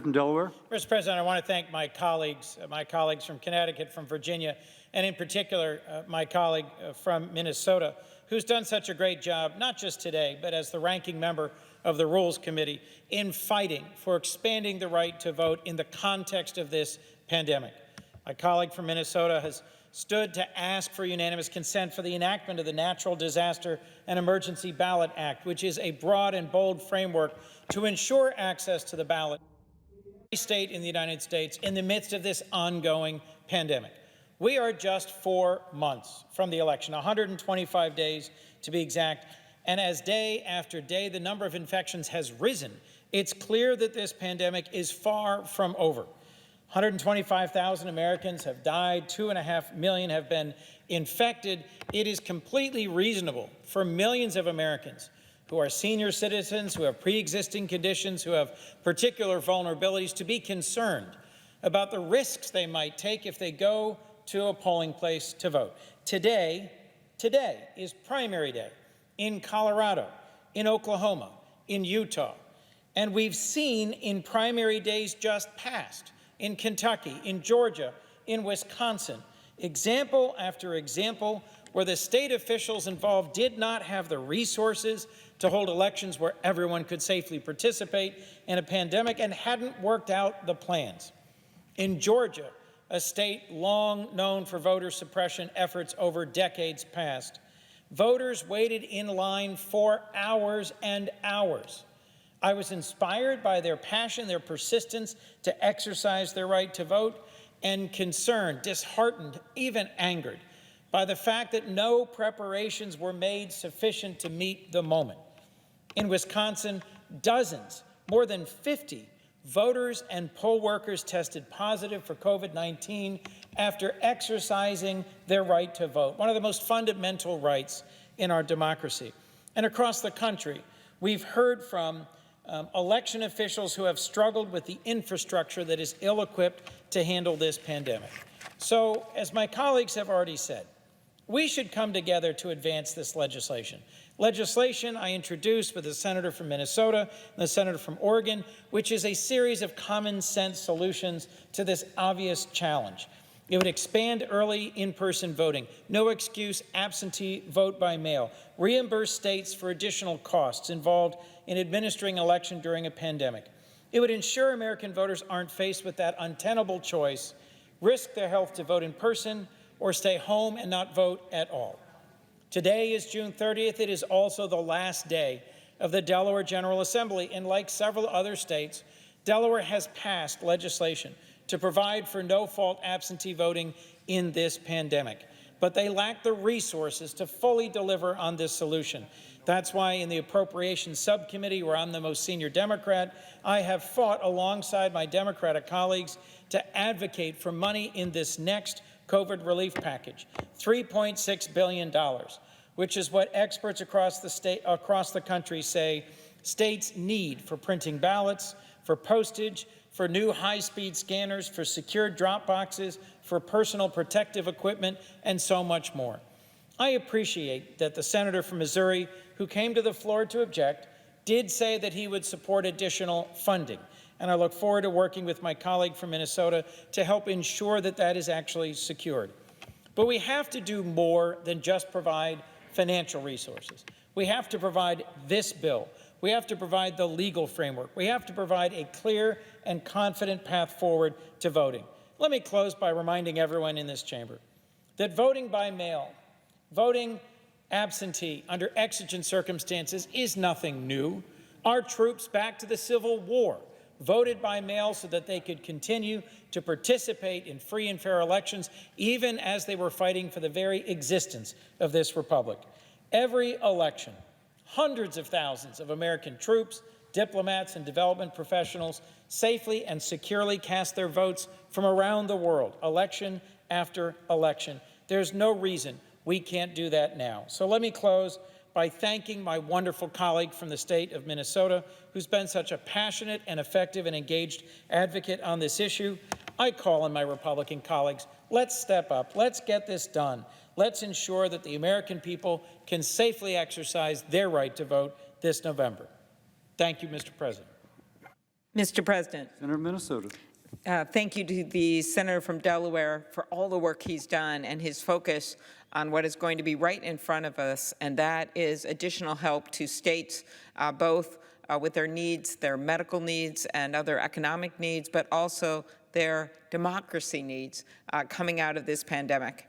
From Delaware. Mr. President, I want to thank my colleagues from Connecticut, from Virginia, and in particular, my colleague from Minnesota, who's done such a great job, not just today, but as the ranking member of the Rules Committee, in fighting for expanding the right to vote in the context of this pandemic. My colleague from Minnesota has stood to ask for unanimous consent for the enactment of the Natural Disaster and Emergency Ballot Act, which is a broad and bold framework to ensure access to the ballot state in the United States in the midst of this ongoing pandemic. We are just 4 months from the election, 125 days to be exact, and as day after day the number of infections has risen, it's clear that this pandemic is far from over. 125,000 Americans have died, 2.5 million have been infected. It is completely reasonable for millions of Americans who are senior citizens, who have pre-existing conditions, who have particular vulnerabilities, to be concerned about the risks they might take if they go to a polling place to vote. Today is primary day in Colorado, in Oklahoma, in Utah, and we've seen in primary days just past, in Kentucky, in Georgia, in Wisconsin, example after example where the state officials involved did not have the resources to hold elections where everyone could safely participate in a pandemic and hadn't worked out the plans. In Georgia, a state long known for voter suppression efforts over decades past, voters waited in line for hours and hours. I was inspired by their passion, their persistence to exercise their right to vote, and concerned, disheartened, even angered by the fact that no preparations were made sufficient to meet the moment. In Wisconsin, dozens, more than 50 voters and poll workers tested positive for COVID-19 after exercising their right to vote, one of the most fundamental rights in our democracy. And across the country, we've heard from election officials who have struggled with the infrastructure that is ill-equipped to handle this pandemic. So, as my colleagues have already said, we should come together to advance this legislation. Legislation I introduced with the senator from Minnesota and the senator from Oregon, which is a series of common sense solutions to this obvious challenge. It would expand early in-person voting, no excuse absentee vote by mail, reimburse states for additional costs involved in administering an election during a pandemic. It would ensure American voters aren't faced with that untenable choice, risk their health to vote in person, or stay home and not vote at all. Today is June 30th. It is also the last day of the Delaware General Assembly, and like several other states, Delaware has passed legislation to provide for no-fault absentee voting in this pandemic. But they lack the resources to fully deliver on this solution. That's why in the Appropriations Subcommittee, where I'm the most senior Democrat, I have fought alongside my Democratic colleagues to advocate for money in this next COVID relief package, $3.6 billion, which is what experts across the country say states need for printing ballots, for postage, for new high-speed scanners, for secure drop boxes, for personal protective equipment, and so much more. I appreciate that the senator from Missouri, who came to the floor to object, did say that he would support additional funding. And I look forward to working with my colleague from Minnesota to help ensure that that is actually secured. But we have to do more than just provide financial resources. We have to provide this bill. We have to provide the legal framework. We have to provide a clear and confident path forward to voting. Let me close by reminding everyone in this chamber that voting by mail, voting absentee under exigent circumstances is nothing new. Our troops back to the Civil War voted by mail so that they could continue to participate in free and fair elections, even as they were fighting for the very existence of this republic. Every election, hundreds of thousands of American troops, diplomats, and development professionals safely and securely cast their votes from around the world, election after election. There's no reason we can't do that now. So let me close by thanking my wonderful colleague from the state of Minnesota, who's been such a passionate and effective and engaged advocate on this issue. I call on my Republican colleagues, let's step up, let's get this done. Let's ensure that the American people can safely exercise their right to vote this November. Thank you, Mr. President. Mr. President, Senator from Minnesota. thank you to the senator from Delaware for all the work he's done and his focus on what is going to be right in front of us, and that is additional help to states, both with their needs, their medical needs and other economic needs, but also their democracy needs coming out of this pandemic.